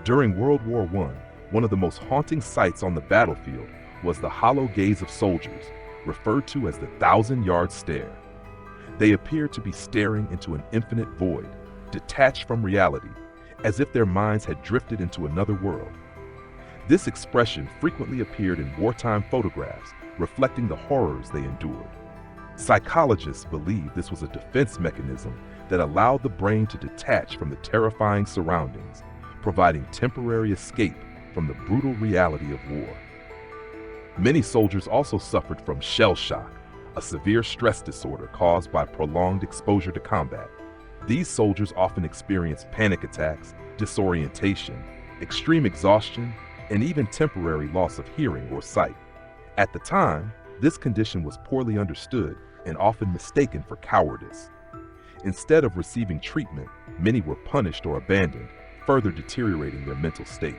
During World War I, one of the most haunting sights on the battlefield was the hollow gaze of soldiers, referred to as the thousand-yard stare. They appeared to be staring into an infinite void, detached from reality, as if their minds had drifted into another world. This expression frequently appeared in wartime photographs, reflecting the horrors they endured. Psychologists believe this was a defense mechanism that allowed the brain to detach from the terrifying surroundings, providing temporary escape from the brutal reality of war. Many soldiers also suffered from shell shock, a severe stress disorder caused by prolonged exposure to combat. These soldiers often experienced panic attacks, disorientation, extreme exhaustion, and even temporary loss of hearing or sight. At the time, this condition was poorly understood and often mistaken for cowardice. Instead of receiving treatment, many were punished or abandoned, further deteriorating their mental state.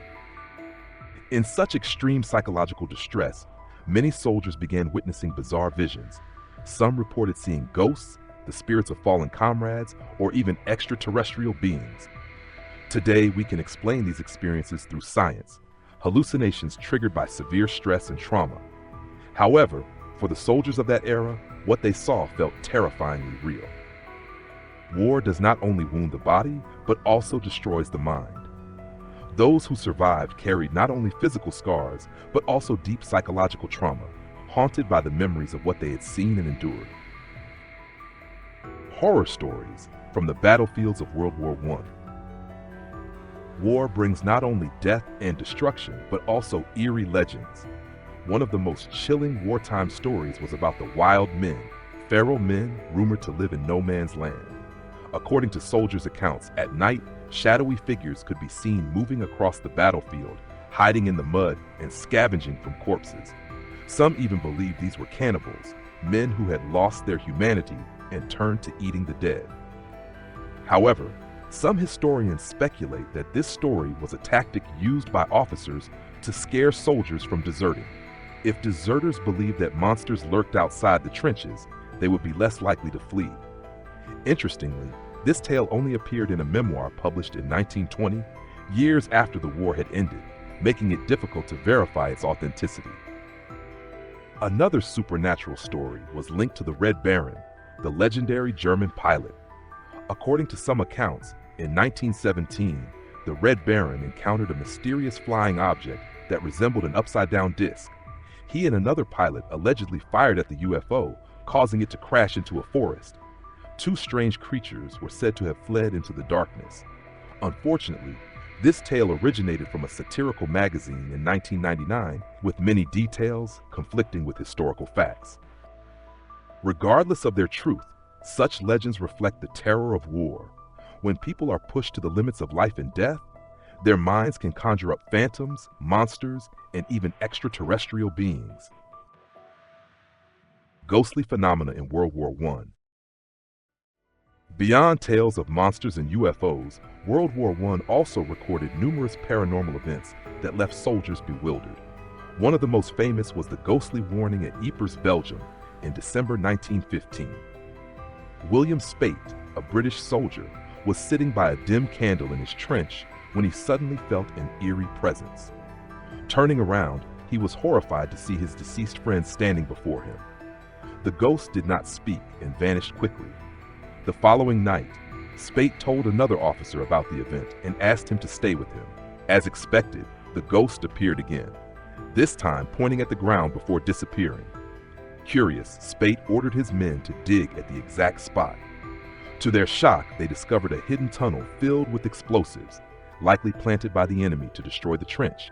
In such extreme psychological distress, many soldiers began witnessing bizarre visions. Some reported seeing ghosts, the spirits of fallen comrades, or even extraterrestrial beings. Today, we can explain these experiences through science, hallucinations triggered by severe stress and trauma. However, for the soldiers of that era, what they saw felt terrifyingly real. War does not only wound the body, but also destroys the mind. Those who survived carried not only physical scars, but also deep psychological trauma, haunted by the memories of what they had seen and endured. Horror stories from the battlefields of World War I. War brings not only death and destruction, but also eerie legends. One of the most chilling wartime stories was about the wild men, feral men rumored to live in no man's land. According to soldiers' accounts, at night, shadowy figures could be seen moving across the battlefield, hiding in the mud and scavenging from corpses. Some even believed these were cannibals, men who had lost their humanity and turned to eating the dead. However, some historians speculate that this story was a tactic used by officers to scare soldiers from deserting. If deserters believed that monsters lurked outside the trenches, they would be less likely to flee. Interestingly, this tale only appeared in a memoir published in 1920, years after the war had ended, making it difficult to verify its authenticity. Another supernatural story was linked to the Red Baron, the legendary German pilot. According to some accounts, in 1917, the Red Baron encountered a mysterious flying object that resembled an upside-down disc. He and another pilot allegedly fired at the UFO, causing it to crash into a forest. Two strange creatures were said to have fled into the darkness. Unfortunately, this tale originated from a satirical magazine in 1999, with many details conflicting with historical facts. Regardless of their truth, such legends reflect the terror of war. When people are pushed to the limits of life and death, their minds can conjure up phantoms, monsters, and even extraterrestrial beings. Ghostly phenomena in World War I. Beyond tales of monsters and UFOs, World War I also recorded numerous paranormal events that left soldiers bewildered. One of the most famous was the ghostly warning at Ypres, Belgium, in December 1915. William Spate, a British soldier, was sitting by a dim candle in his trench when he suddenly felt an eerie presence. Turning around, he was horrified to see his deceased friend standing before him. The ghost did not speak and vanished quickly. The following night, Spate told another officer about the event and asked him to stay with him. As expected, the ghost appeared again, this time pointing at the ground before disappearing. Curious, Spate ordered his men to dig at the exact spot. To their shock, they discovered a hidden tunnel filled with explosives, likely planted by the enemy to destroy the trench.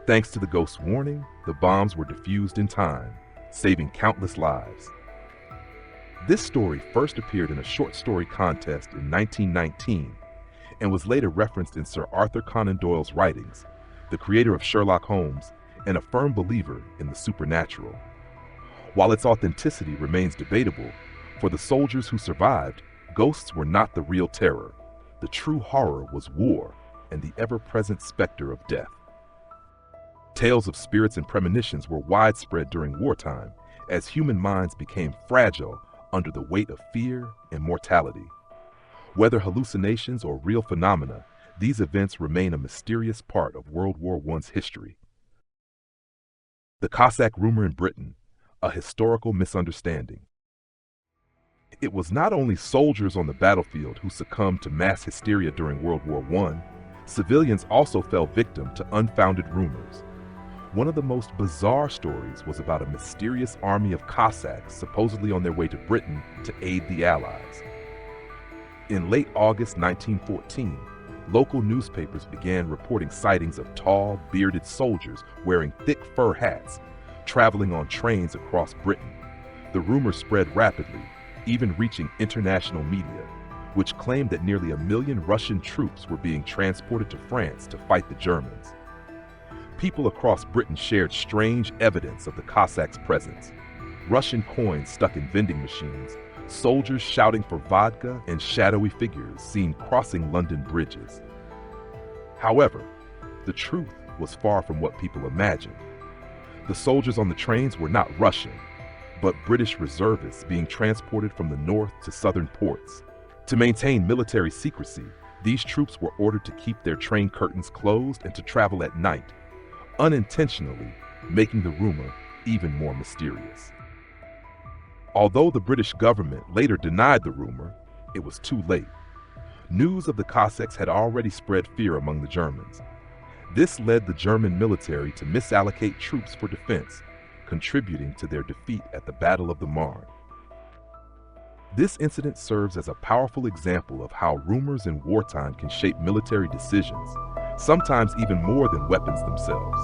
Thanks to the ghost's warning, the bombs were defused in time, saving countless lives. This story first appeared in a short story contest in 1919 and was later referenced in Sir Arthur Conan Doyle's writings, the creator of Sherlock Holmes and a firm believer in the supernatural. While its authenticity remains debatable, for the soldiers who survived, ghosts were not the real terror. The true horror was war and the ever-present specter of death. Tales of spirits and premonitions were widespread during wartime as human minds became fragile under the weight of fear and mortality. Whether hallucinations or real phenomena, these events remain a mysterious part of World War I's history. The Cossack rumor in Britain, a historical misunderstanding. It was not only soldiers on the battlefield who succumbed to mass hysteria during World War I, civilians also fell victim to unfounded rumors. One of the most bizarre stories was about a mysterious army of Cossacks supposedly on their way to Britain to aid the Allies. In late August 1914, local newspapers began reporting sightings of tall, bearded soldiers wearing thick fur hats, traveling on trains across Britain. The rumor spread rapidly, even reaching international media, which claimed that nearly 1 million Russian troops were being transported to France to fight the Germans. People across Britain shared strange evidence of the Cossacks' presence: Russian coins stuck in vending machines, soldiers shouting for vodka, and shadowy figures seen crossing London bridges. However, the truth was far from what people imagined. The soldiers on the trains were not Russian, but British reservists being transported from the north to southern ports. To maintain military secrecy, these troops were ordered to keep their train curtains closed and to travel at night, unintentionally making the rumor even more mysterious. Although the British government later denied the rumor, it was too late. News of the Cossacks had already spread fear among the Germans. This led the German military to misallocate troops for defense, contributing to their defeat at the Battle of the Marne. This incident serves as a powerful example of how rumors in wartime can shape military decisions, sometimes even more than weapons themselves.